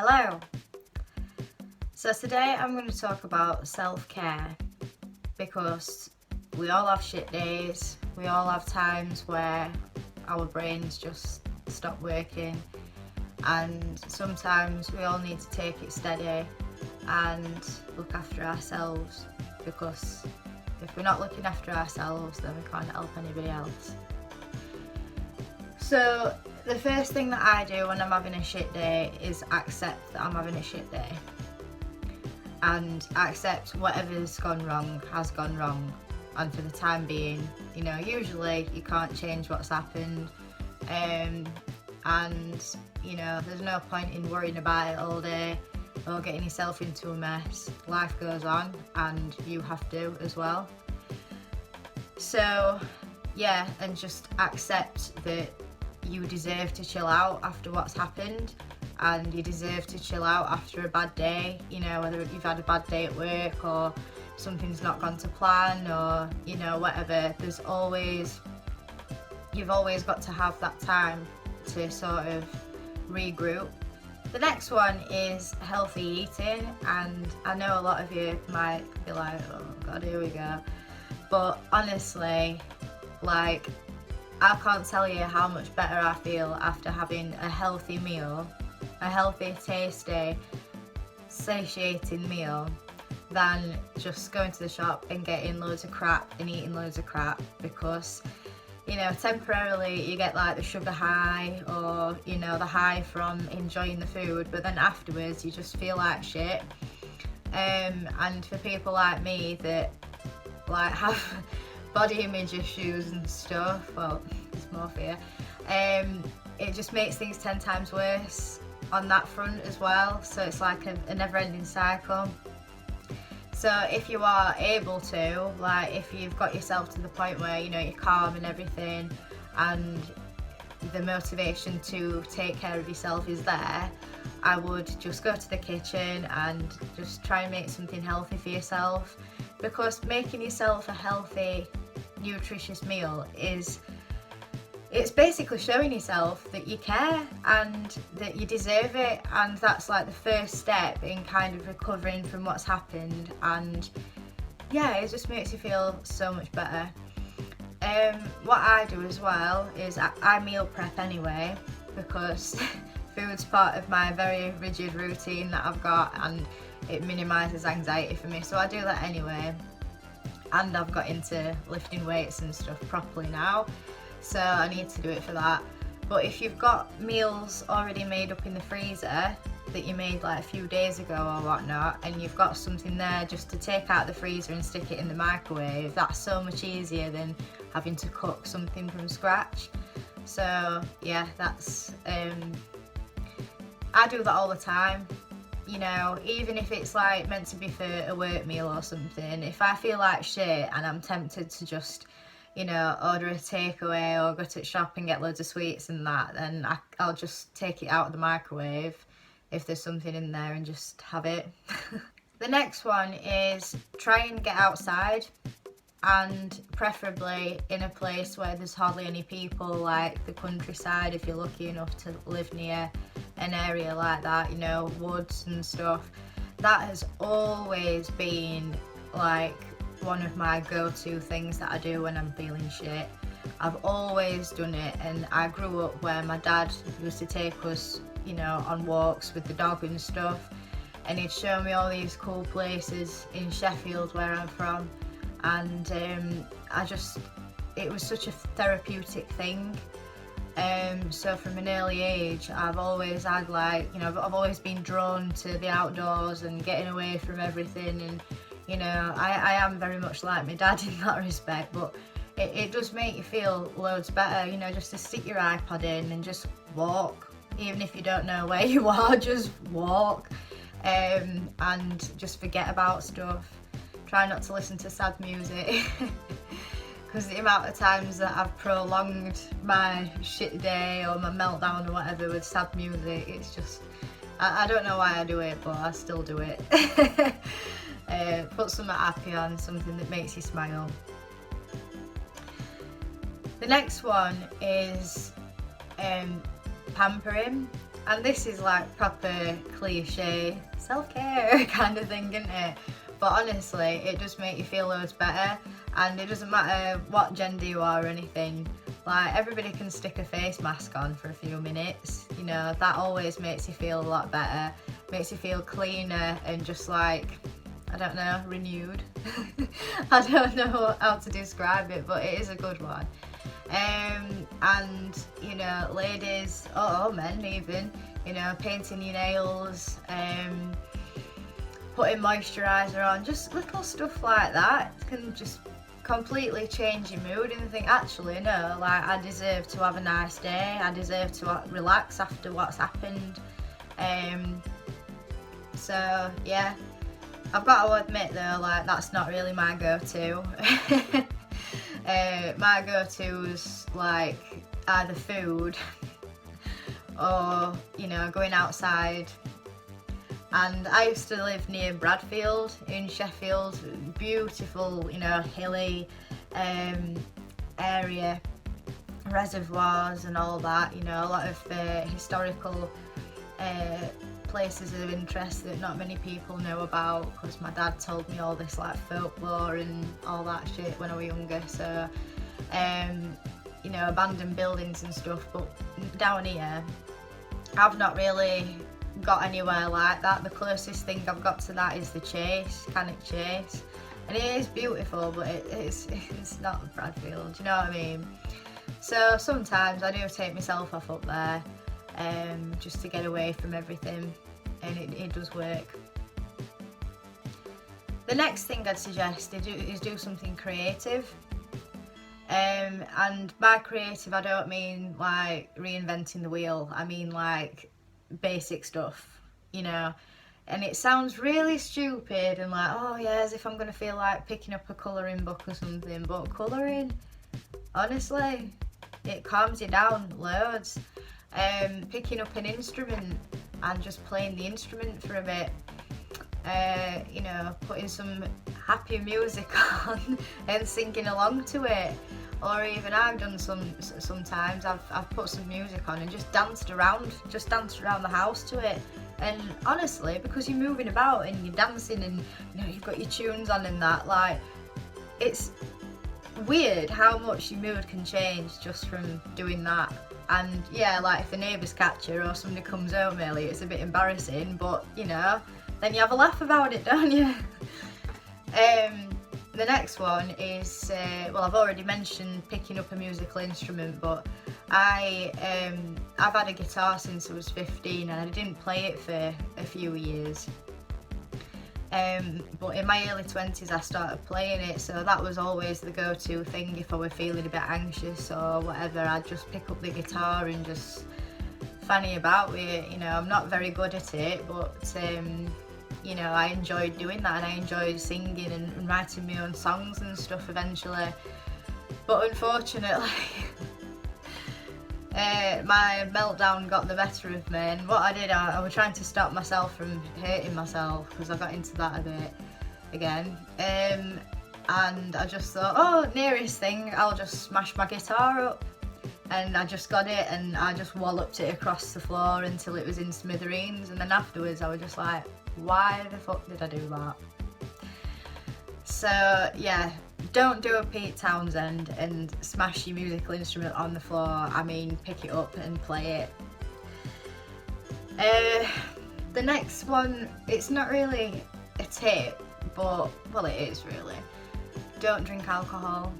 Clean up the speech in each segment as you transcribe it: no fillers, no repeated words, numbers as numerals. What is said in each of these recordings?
Hello! So today I'm going to talk about self-care because we all have shit days, we all have times where our brains just stop working, and sometimes we all need to take it steady and look after ourselves, because if we're not looking after ourselves then we can't help anybody else. So the first thing that I do when I'm having a shit day is accept that I'm having a shit day, and accept whatever's gone wrong has gone wrong, and for the time being, usually you can't change what's happened, and there's no point in worrying about it all day or getting yourself into a mess. Life goes on and you have to as well. So yeah, and just accept that you deserve to chill out after what's happened, and you deserve to chill out after a bad day, whether you've had a bad day at work or something's not gone to plan, or whatever. You've always got to have that time to sort of regroup. The next one is healthy eating, and I know a lot of you might be like, oh god, here we go, but honestly, I can't tell you how much better I feel after having a healthy meal, a healthy, tasty, satiating meal, than just going to the shop and getting loads of crap and eating loads of crap, because temporarily you get like the sugar high, or the high from enjoying the food, but then afterwards you just feel like shit. And for people like me that have body image issues and stuff, well, it's more for you, it just makes things 10 times worse on that front as well. So it's like a never-ending cycle. So if you are able to, if you've got yourself to the point where you're calm and everything, and the motivation to take care of yourself is there, I would just go to the kitchen and just try and make something healthy for yourself, because making yourself a healthy, nutritious meal it's basically showing yourself that you care and that you deserve it, and that's like the first step in kind of recovering from what's happened. And yeah, it just makes you feel so much better. What I do as well is I meal prep anyway, because food's part of my very rigid routine that I've got, and it minimises anxiety for me, so I do that anyway. And I've got into lifting weights and stuff properly now, so I need to do it for that. But if you've got meals already made up in the freezer that you made like a few days ago or whatnot, and you've got something there just to take out the freezer and stick it in the microwave, that's so much easier than having to cook something from scratch. So yeah, that's I do that all the time. Even if it's like meant to be for a work meal or something, if I feel like shit and I'm tempted to just order a takeaway or go to the shop and get loads of sweets and that, then I'll just take it out of the microwave if there's something in there and just have it. The next one is try and get outside, and preferably in a place where there's hardly any people, like the countryside if you're lucky enough to live near an area like that, woods and stuff. That has always been like one of my go-to things that I do when I'm feeling shit. I've always done it, and I grew up where my dad used to take us on walks with the dog and stuff, and he'd show me all these cool places in Sheffield where I'm from, and it was such a therapeutic thing. So from an early age, I've always had I've always been drawn to the outdoors and getting away from everything, and I am very much like my dad in that respect, but it does make you feel loads better, just to stick your iPod in and just walk, even if you don't know where you are, just walk, and just forget about stuff. Try not to listen to sad music, because the amount of times that I've prolonged my shit day or my meltdown or whatever with sad music, it's just, I don't know why I do it, but I still do it. Put something happy on, something that makes you smile. The next one is pampering, And this is like proper cliche self-care kind of thing, isn't it? But honestly, it just makes you feel loads better, and it doesn't matter what gender you are or anything. Like, everybody can stick a face mask on for a few minutes, you know, that always makes you feel a lot better, makes you feel cleaner and just like, I don't know, renewed. I don't know how to describe it, but it is a good one. And, you know, ladies, or men even, you know, painting your nails, putting moisturiser on, just little stuff like that can just completely change your mood and think, actually no, like, I deserve to have a nice day, I deserve to relax after what's happened. So yeah, I've got to admit though, like, that's not really my go-to. My go-to's like either food or, you know, going outside. And I used to live near Bradfield in Sheffield, beautiful, you know, hilly area, reservoirs and all that, you know, a lot of historical places of interest that not many people know about, because my dad told me all this like folklore and all that shit when I was younger. So you know, abandoned buildings and stuff. But down here I've not really got anywhere like that. The closest thing I've got to that is the Chase, Cannock Chase, and it is beautiful, but it's not Bradfield, you know what I mean? So sometimes I do take myself off up there, just to get away from everything, and it does work. The next thing I'd suggest is do something creative. And by creative, I don't mean like reinventing the wheel, I mean like basic stuff, you know. And it sounds really stupid and like, oh yeah, as if I'm gonna feel like picking up a colouring book or something, but colouring, honestly, it calms you down loads. Picking up an instrument and just playing the instrument for a bit, you know, putting some happy music on and singing along to it. Or even I've done sometimes I've put some music on and just danced around the house to it. And honestly, because you're moving about and you're dancing and, you know, you've got your tunes on and that, like, it's weird how much your mood can change just from doing that. And yeah, like if the neighbours catch you or somebody comes home early, it's a bit embarrassing, but you know, then you have a laugh about it, don't you? The next one is, well, I've already mentioned picking up a musical instrument, but I've had a guitar since I was 15 and I didn't play it for a few years. But in my early 20s I started playing it, so that was always the go-to thing if I were feeling a bit anxious or whatever. I'd just pick up the guitar and just fanny about with it. You know, I'm not very good at it, but you know, I enjoyed doing that, and I enjoyed singing and writing my own songs and stuff eventually. But unfortunately my meltdown got the better of me, and what I did, I was trying to stop myself from hating myself, because I got into that a bit again, and I just thought, oh, nearest thing, I'll just smash my guitar up. And I just got it and I just walloped it across the floor until it was in smithereens, and then afterwards I was just like, why the fuck did I do that? So yeah, don't do a Pete Townsend and smash your musical instrument on the floor. I mean, pick it up and play it. The next one, it's not really a tip, but, well, it is really. Don't drink alcohol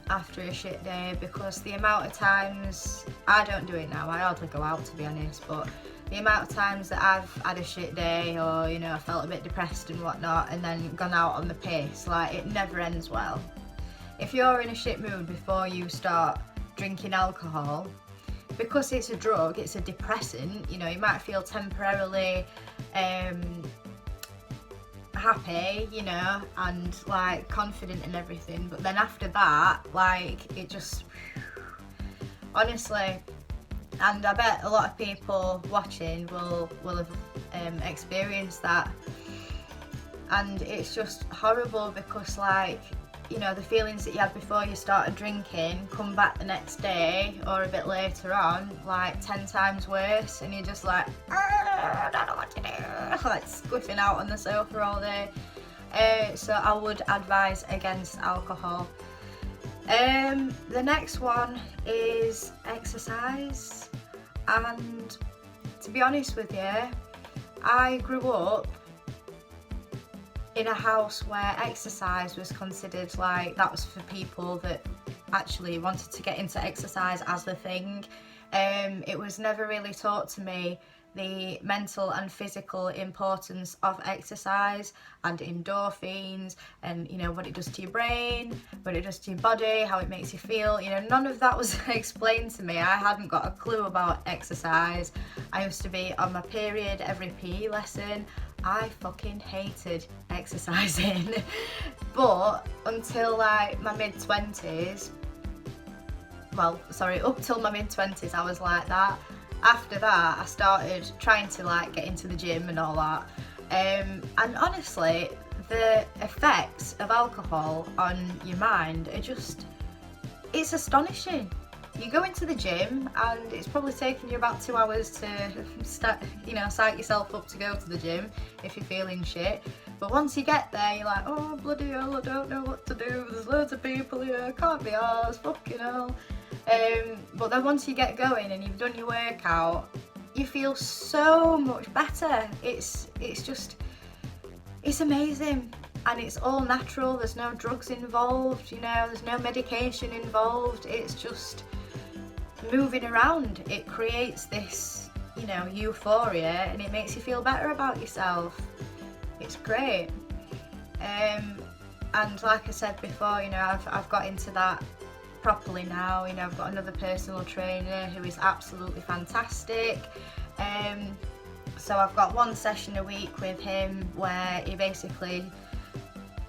after a shit day, because the amount of times, I don't do it now, I hardly go out to be honest, but the amount of times that I've had a shit day, or, you know, felt a bit depressed and whatnot, and then gone out on the piss, like, it never ends well. If you're in a shit mood before you start drinking alcohol, because it's a drug, it's a depressant, you know, you might feel temporarily happy, you know, and like confident and everything, but then after that, like, it just, honestly, and I bet a lot of people watching will have experienced that, and it's just horrible, because like, you know, the feelings that you had before you started drinking come back the next day or a bit later on, like 10 times worse, and you're just like, I don't know what to do, like squiffing out on the sofa all day. So I would advise against alcohol. The next one is exercise, and to be honest with you, I grew up in a house where exercise was considered like that was for people that actually wanted to get into exercise as the thing. It was never really taught to me the mental and physical importance of exercise and endorphins, and you know what it does to your brain, what it does to your body, how it makes you feel. You know, none of that was explained to me. I hadn't got a clue about exercise. I used to be on my period every PE lesson. I fucking hated exercising. But until like my mid-20s, up till my mid-20s I was like that. After that I started trying to like get into the gym and all that. And honestly, the effects of alcohol on your mind are just, it's astonishing. You go into the gym and it's probably taking you about 2 hours to start, you know, psych yourself up to go to the gym if you're feeling shit. But once you get there, you're like, oh bloody hell, I don't know what to do. There's loads of people here, can't be ours, fucking hell. But then once you get going and you've done your workout, you feel so much better. It's amazing. And it's all natural, there's no drugs involved, you know, there's no medication involved. It's just moving around. It creates this, you know, euphoria, and it makes you feel better about yourself. It's great. And like I said before, you know, I've got into that properly now. You know, I've got another personal trainer who is absolutely fantastic. So I've got one session a week with him where he basically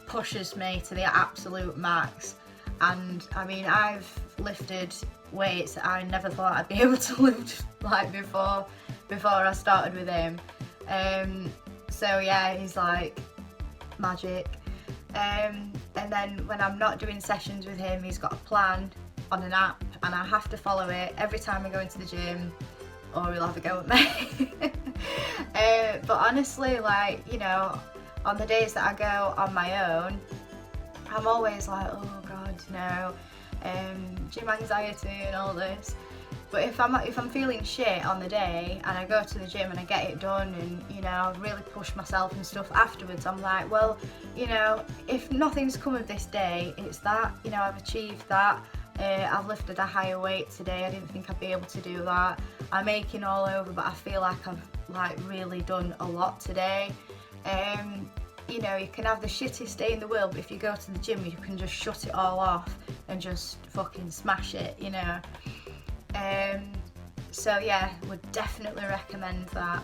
pushes me to the absolute max. And I mean, I've lifted weights that I never thought I'd be able to lift like before I started with him. So yeah, he's like magic. And then when I'm not doing sessions with him, he's got a plan on an app and I have to follow it every time I go into the gym, or he'll have a go at me. But honestly, like, you know, on the days that I go on my own, I'm always like, oh god, no, gym anxiety and all this. But if I'm feeling shit on the day and I go to the gym and I get it done and, you know, really push myself and stuff afterwards, I'm like, well, you know, if nothing's come of this day, it's that, you know, I've achieved that. I've lifted a higher weight today. I didn't think I'd be able to do that. I'm aching all over, but I feel like I've like really done a lot today. You know, you can have the shittest day in the world, but if you go to the gym, you can just shut it all off and just fucking smash it, you know. So yeah, would definitely recommend that.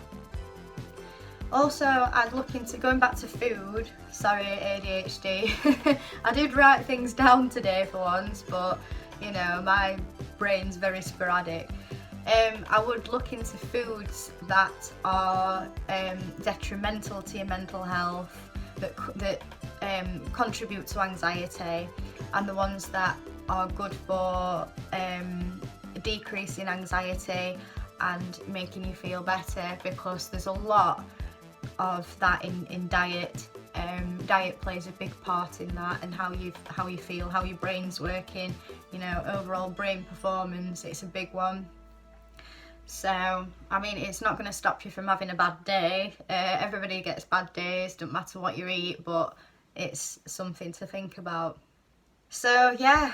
Also, I'd look into going back to food. Sorry, ADHD. I did write things down today for once, but you know, my brain's very sporadic. I would look into foods that are detrimental to your mental health, that contribute to anxiety, and the ones that are good for decreasing anxiety and making you feel better, because there's a lot of that in diet. Diet plays a big part in that, and how you feel, how your brain's working, you know, overall brain performance, it's a big one. So, I mean, it's not going to stop you from having a bad day. Everybody gets bad days, don't matter what you eat, but it's something to think about. So yeah,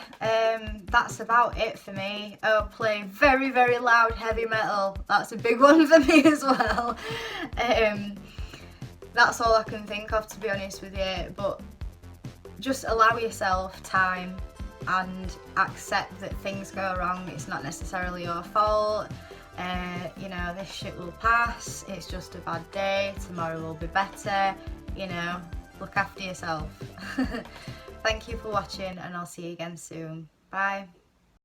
that's about it for me. Oh, play very, very loud heavy metal. That's a big one for me as well. That's all I can think of, to be honest with you. But just allow yourself time and accept that things go wrong. It's not necessarily your fault. You know, this shit will pass. It's just a bad day. Tomorrow will be better. You know, look after yourself. Thank you for watching, and I'll see you again soon. Bye.